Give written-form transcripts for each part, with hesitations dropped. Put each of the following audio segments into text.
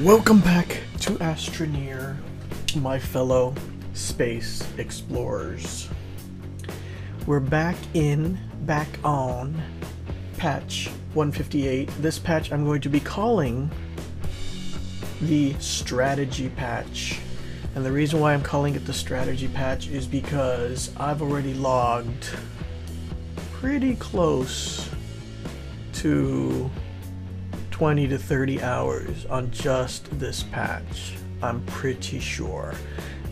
Welcome back to Astroneer, my fellow space explorers. We're back on patch 158. This patch I'm going to be calling the strategy patch. And the reason why I'm calling it the strategy patch is because I've already logged pretty close to 20 to 30 hours on just this patch, I'm pretty sure.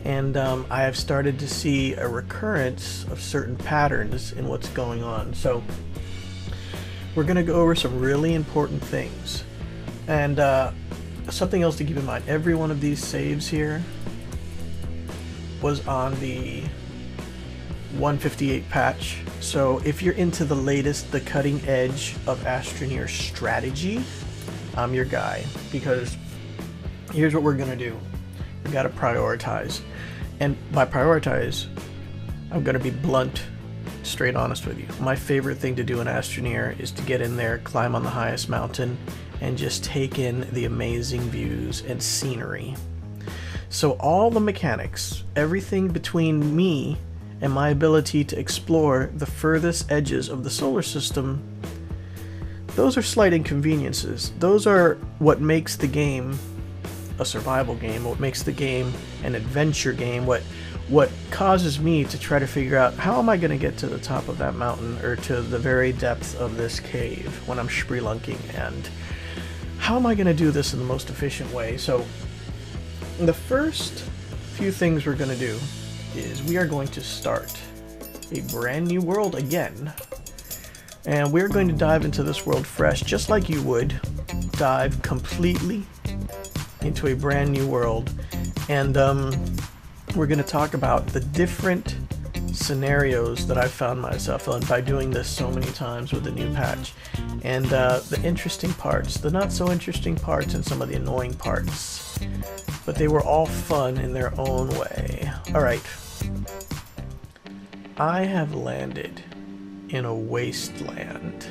And I have started to see a recurrence of certain patterns in what's going on. So we're going to go over some really important things. And something else to keep in mind, every one of these saves here was on the 158 patch. So if you're into the latest, the cutting edge of Astroneer strategy, I'm your guy, because here's what we're gonna do. We gotta prioritize. And by prioritize, I'm gonna be blunt, straight honest with you. My favorite thing to do in Astroneer is to get in there, climb on the highest mountain, and just take in the amazing views and scenery. So all the mechanics, everything between me and my ability to explore the furthest edges of the solar system, those are slight inconveniences. Those are what makes the game a survival game, what makes the game an adventure game, what causes me to try to figure out how am I going to get to the top of that mountain or to the very depth of this cave when I'm spelunking, and how am I going to do this in the most efficient way. So the first few things we're going to do is we are going to start a brand new world again. And we're going to dive into this world fresh, just like you would dive completely into a brand new world. And we're going to talk about the different scenarios that I've found myself in by doing this so many times with the new patch. And the interesting parts, the not so interesting parts, and some of the annoying parts. But they were all fun in their own way. Alright. I have landed in a wasteland,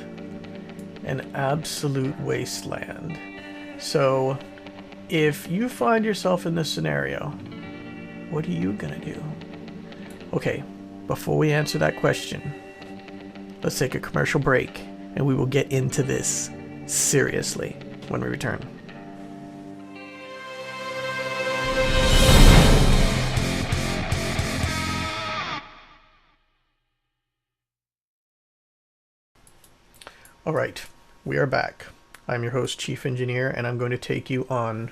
an absolute wasteland. So if you find yourself in this scenario, what are you gonna do? Okay, before we answer that question, let's take a commercial break and we will get into this seriously when we return. Alright, we are back. I'm your host, Chief Engineer, and I'm going to take you on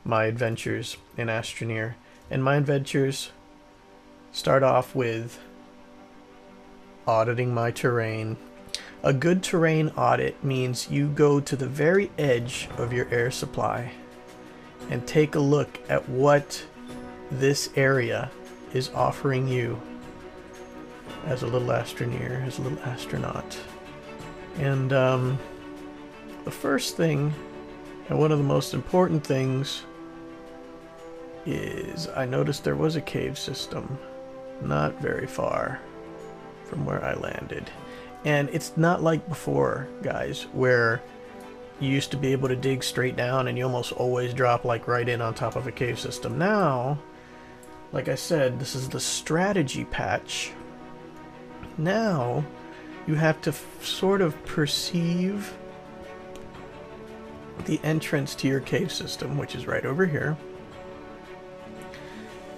my adventures in Astroneer. And my adventures start off with auditing my terrain. A good terrain audit means you go to the very edge of your air supply and take a look at what this area is offering you as a little Astroneer, as a little astronaut. And the first thing, and one of the most important things, is I noticed there was a cave system not very far from where I landed. And it's not like before, guys, where you used to be able to dig straight down and you almost always drop like right in on top of a cave system. Now, like I said, this is the strategy patch. Now you have to sort of perceive the entrance to your cave system, which is right over here.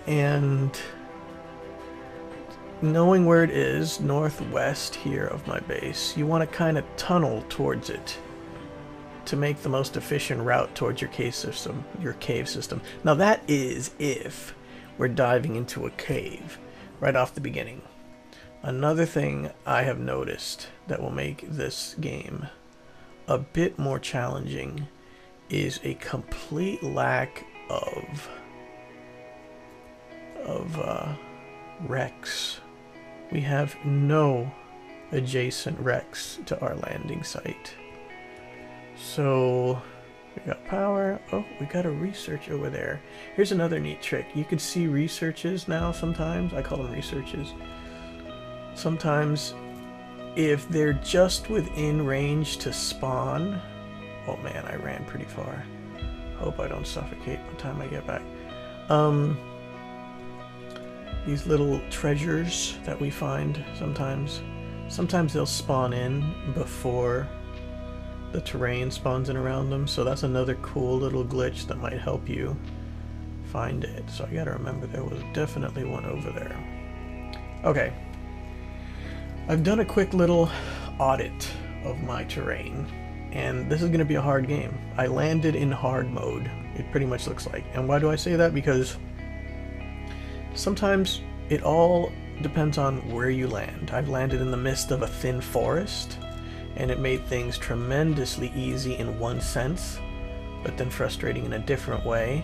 And knowing where it is, northwest here of my base, you want to kind of tunnel towards it to make the most efficient route towards your cave system. Now that is if we're diving into a cave right off the beginning. Another thing I have noticed that will make this game a bit more challenging is a complete lack of wrecks. We have no adjacent wrecks to our landing site. So we got power. Oh, we got a research over there. Here's another neat trick. You can see researches now sometimes. I call them researches. Sometimes if they're just within range to spawn, oh man, I ran pretty far. Hope I don't suffocate by the time I get back. These little treasures that we find sometimes they'll spawn in before the terrain spawns in around them, so that's another cool little glitch that might help you find it. So I gotta remember there was definitely one over there. Okay, I've done a quick little audit of my terrain, and this is gonna be a hard game. I landed in hard mode, it pretty much looks like. And why do I say that? Because sometimes it all depends on where you land. I've landed in the midst of a thin forest, and it made things tremendously easy in one sense, but then frustrating in a different way.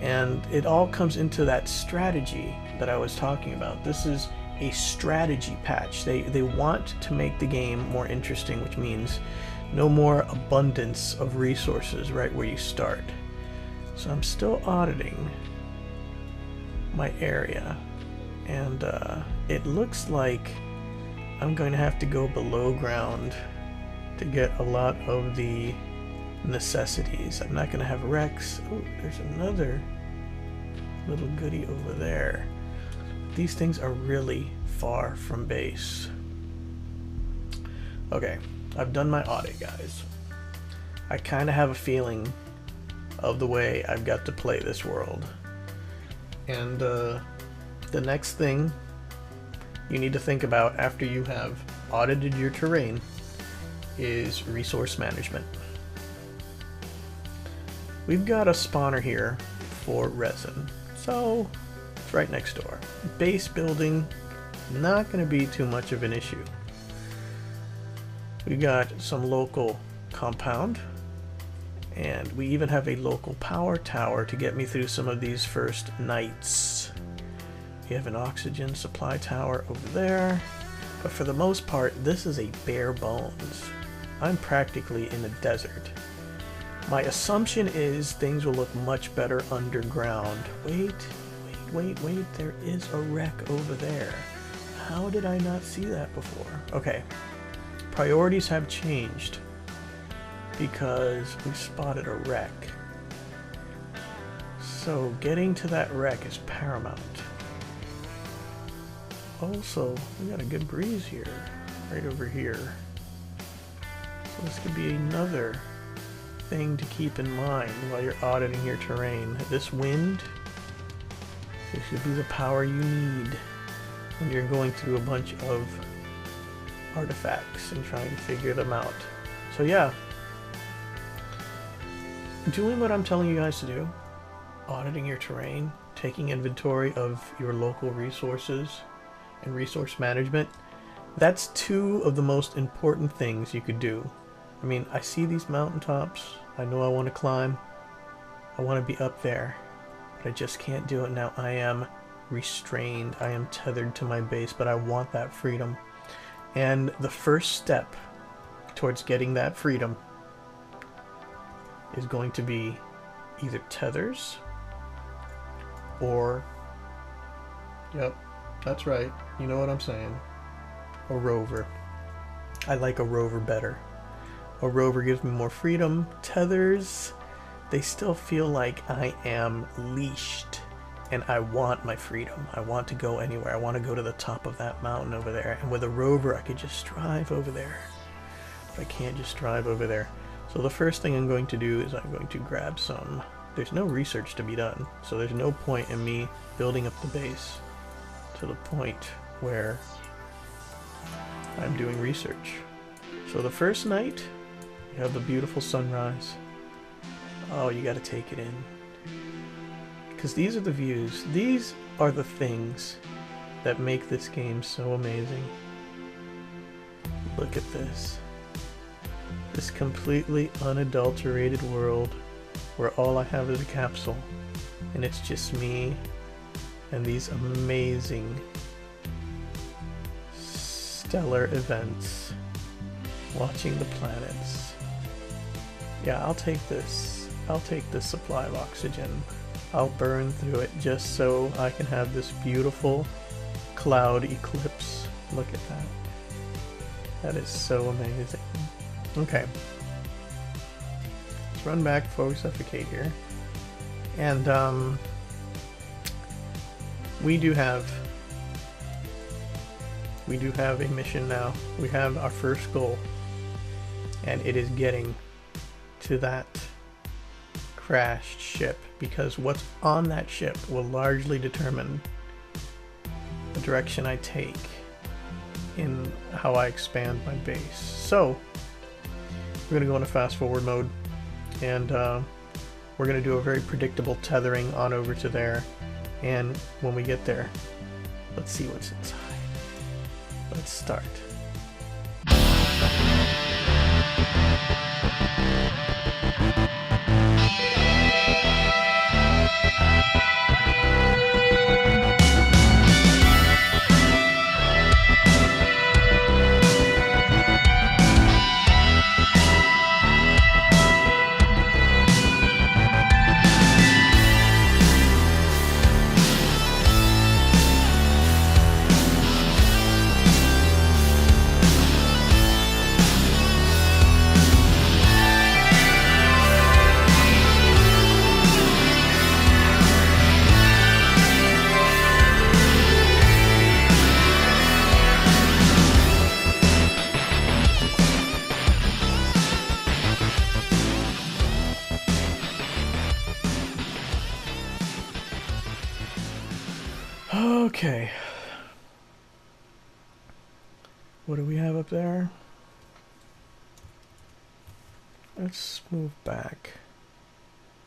And it all comes into that strategy that I was talking about. This is a strategy patch. They want to make the game more interesting, which means no more abundance of resources right where you start. So I'm still auditing my area, and it looks like I'm going to have to go below ground to get a lot of the necessities. I'm not going to have wrecks. Oh, there's another little goodie over there. These things are really far from base. Okay, I've done my audit, guys. I kind of have a feeling of the way I've got to play this world. And the next thing you need to think about after you have audited your terrain is resource management. We've got a spawner here for resin, so it's right next door. Base building, not going to be too much of an issue. We got some local compound, and we even have a local power tower to get me through some of these first nights. We have an oxygen supply tower over there, but for the most part this is a bare bones. I'm practically in a desert. My assumption is things will look much better underground. Wait, there is a wreck over there. How did I not see that before? Okay, priorities have changed because we spotted a wreck. So getting to that wreck is paramount. Also, we got a good breeze here, right over here. So this could be another thing to keep in mind while you're auditing your terrain. This wind, this should be the power you need when you're going through a bunch of artifacts and trying to figure them out. So yeah, doing what I'm telling you guys to do, auditing your terrain, taking inventory of your local resources, and resource management, that's two of the most important things you could do. I mean, I see these mountaintops, I know I want to climb, I want to be up there, but I just can't do it now. I am restrained, I am tethered to my base, but I want that freedom. And the first step towards getting that freedom is going to be either tethers or, yep, that's right, you know what I'm saying, a rover. I like a rover better. A rover gives me more freedom. Tethers, they still feel like I am leashed, and I want my freedom. I want to go anywhere. I want to go to the top of that mountain over there. And with a rover, I could just drive over there. But I can't just drive over there. So the first thing I'm going to do is I'm going to grab some. There's no research to be done, so there's no point in me building up the base to the point where I'm doing research. So the first night, you have the beautiful sunrise. Oh, you gotta take it in. Because these are the views. These are the things that make this game so amazing. Look at this. This completely unadulterated world where all I have is a capsule. And it's just me and these amazing stellar events. Watching the planets. Yeah, I'll take this. I'll take this supply of oxygen. I'll burn through it just so I can have this beautiful cloud eclipse. Look at that. That is so amazing. Okay. Let's run back before we suffocate here. And we do have a mission now. We have our first goal, and it is getting to that crashed ship, because what's on that ship will largely determine the direction I take in how I expand my base. So we're going to go into fast forward mode, and we're going to do a very predictable tethering on over to there, and when we get there, let's see what's inside. Let's start. Okay. What do we have up there? Let's move back.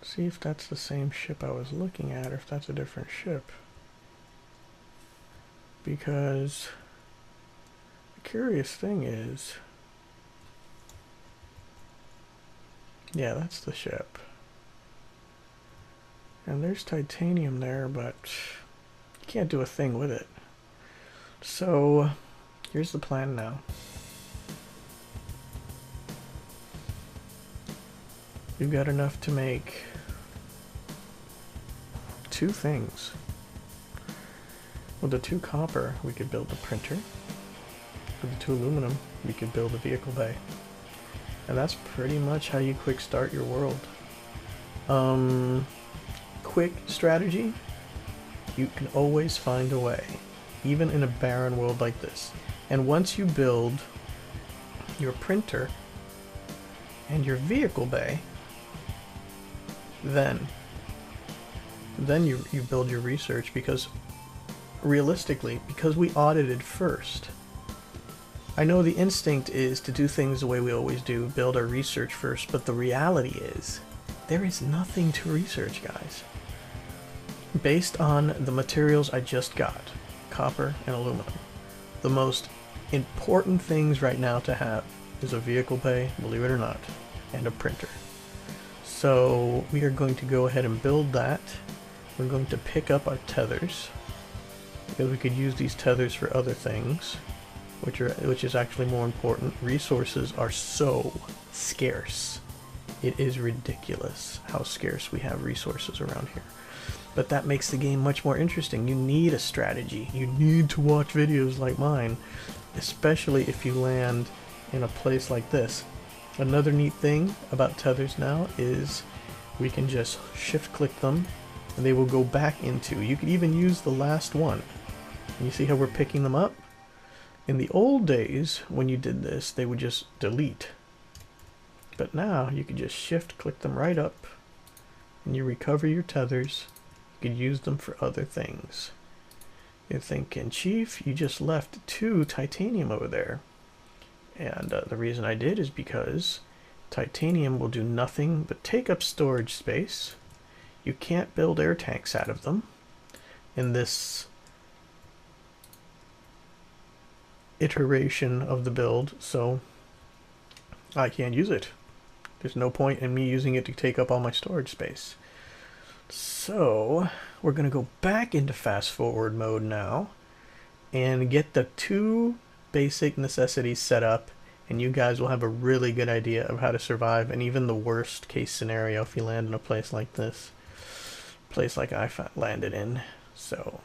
See if that's the same ship I was looking at, or if that's a different ship. Because the curious thing is, yeah, that's the ship. And there's titanium there, but you can't do a thing with it. So here's the plan now. We've got enough to make 2 things. With the 2 copper, we could build a printer. With the 2 aluminum, we could build a vehicle bay. And that's pretty much how you quick start your world. Quick strategy, you can always find a way, even in a barren world like this. And once you build your printer and your vehicle bay, then you build your research, because realistically, because we audited first, I know the instinct is to do things the way we always do, build our research first, but the reality is there is nothing to research, guys. Based on the materials I just got, copper and aluminum, the most important things right now to have is a vehicle bay, believe it or not, and a printer. So we are going to go ahead and build that. We're going to pick up our tethers, because we could use these tethers for other things, which is actually more important. Resources are so scarce. It is ridiculous how scarce we have resources around here. But that makes the game much more interesting. You need a strategy. You need to watch videos like mine, especially if you land in a place like this. Another neat thing about tethers now is we can just shift click them and they will go back into, you could even use the last one. And you see how we're picking them up? In the old days, when you did this, they would just delete. But now you could just shift click them right up and you recover your tethers. You could use them for other things. You're thinking, Chief, you just left 2 titanium over there. And the reason I did is because titanium will do nothing but take up storage space. You can't build air tanks out of them in this iteration of the build, so I can't use it. There's no point in me using it to take up all my storage space. So we're going to go back into fast forward mode now and get the 2 basic necessities set up, and you guys will have a really good idea of how to survive, and even the worst case scenario if you land in a place like this, place like I landed in. So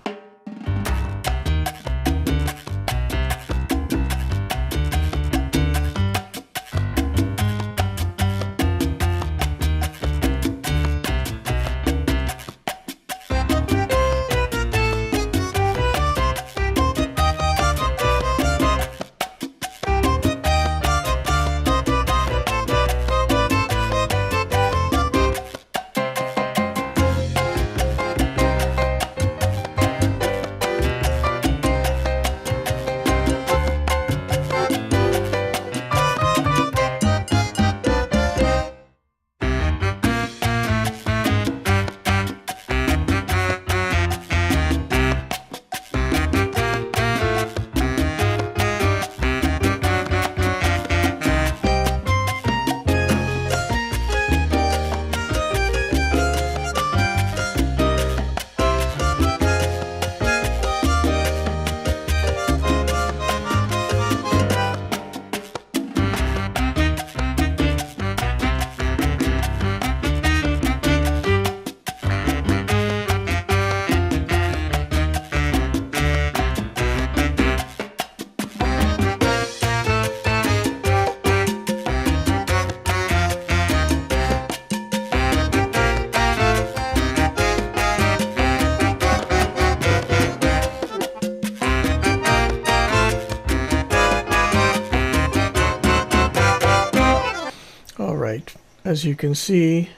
As you can see,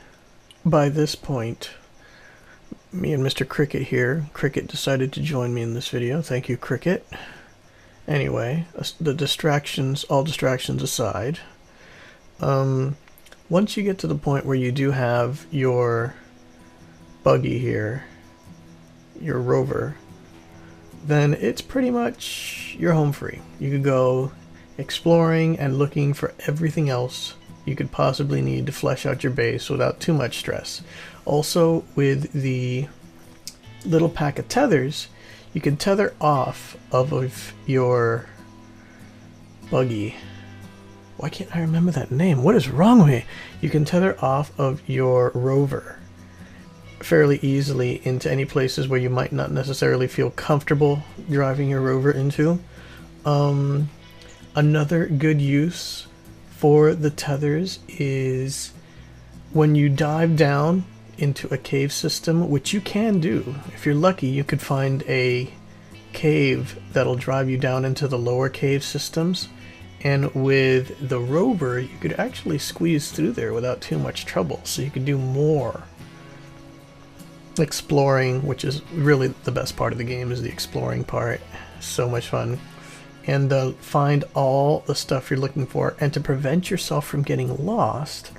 by this point, me and Mr. Cricket here, Cricket decided to join me in this video. Thank you, Cricket. Anyway, the distractions, all distractions aside, once you get to the point where you do have your buggy here, your rover, then it's pretty much you're home free. You could go exploring and looking for everything else you could possibly need to flesh out your base without too much stress. Also, with the little pack of tethers, you can tether off of your buggy. Why can't I remember that name? What is wrong with me? You can tether off of your rover fairly easily into any places where you might not necessarily feel comfortable driving your rover into. Another good use for the tethers is when you dive down into a cave system, which you can do. If you're lucky, you could find a cave that'll drive you down into the lower cave systems, and with the rover you could actually squeeze through there without too much trouble, so you could do more exploring, which is really the best part of the game, is the exploring part. So much fun. And find all the stuff you're looking for, and to prevent yourself from getting lost,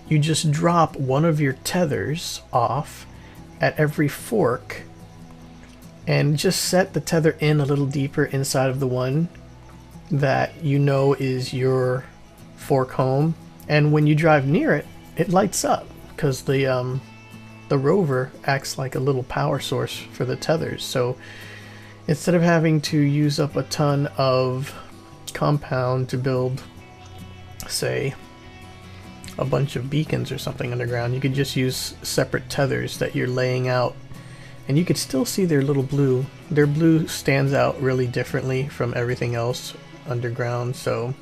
you just drop one of your tethers off at every fork and just set the tether in a little deeper inside of the one that you know is your fork home, and when you drive near it, it lights up because the rover acts like a little power source for the tethers. So instead of having to use up a ton of compound to build, say, a bunch of beacons or something underground, you could just use separate tethers that you're laying out, and you could still see their little blue. Their blue stands out really differently from everything else underground, so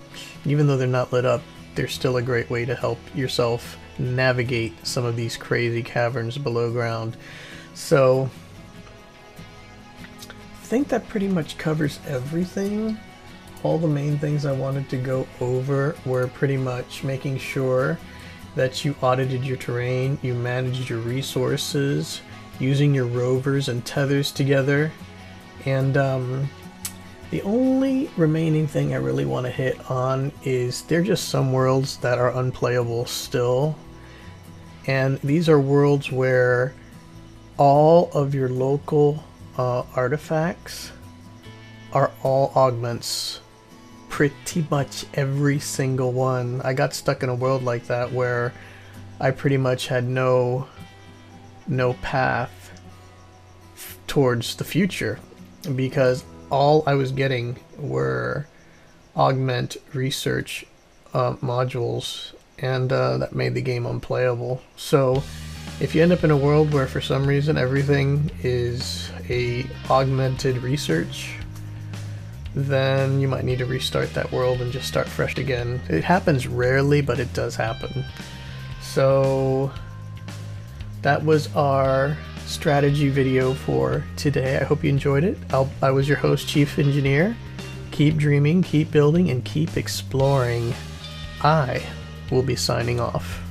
even though they're not lit up, they're still a great way to help yourself navigate some of these crazy caverns below ground. So I think that pretty much covers everything. All the main things I wanted to go over were pretty much making sure that you audited your terrain, you managed your resources, using your rovers and tethers together, and the only remaining thing I really want to hit on is there are just some worlds that are unplayable still, and these are worlds where all of your local artifacts are all augments. Pretty much every single one. I got stuck in a world like that where I pretty much had no path towards the future, because all I was getting were augment research modules, and that made the game unplayable. So if you end up in a world where for some reason everything is a augmented research, then you might need to restart that world and just start fresh again. It happens rarely, but it does happen. So that was our strategy video for today. I hope you enjoyed it. I was your host, Chief Engineer. Keep dreaming, keep building, and keep exploring. I will be signing off.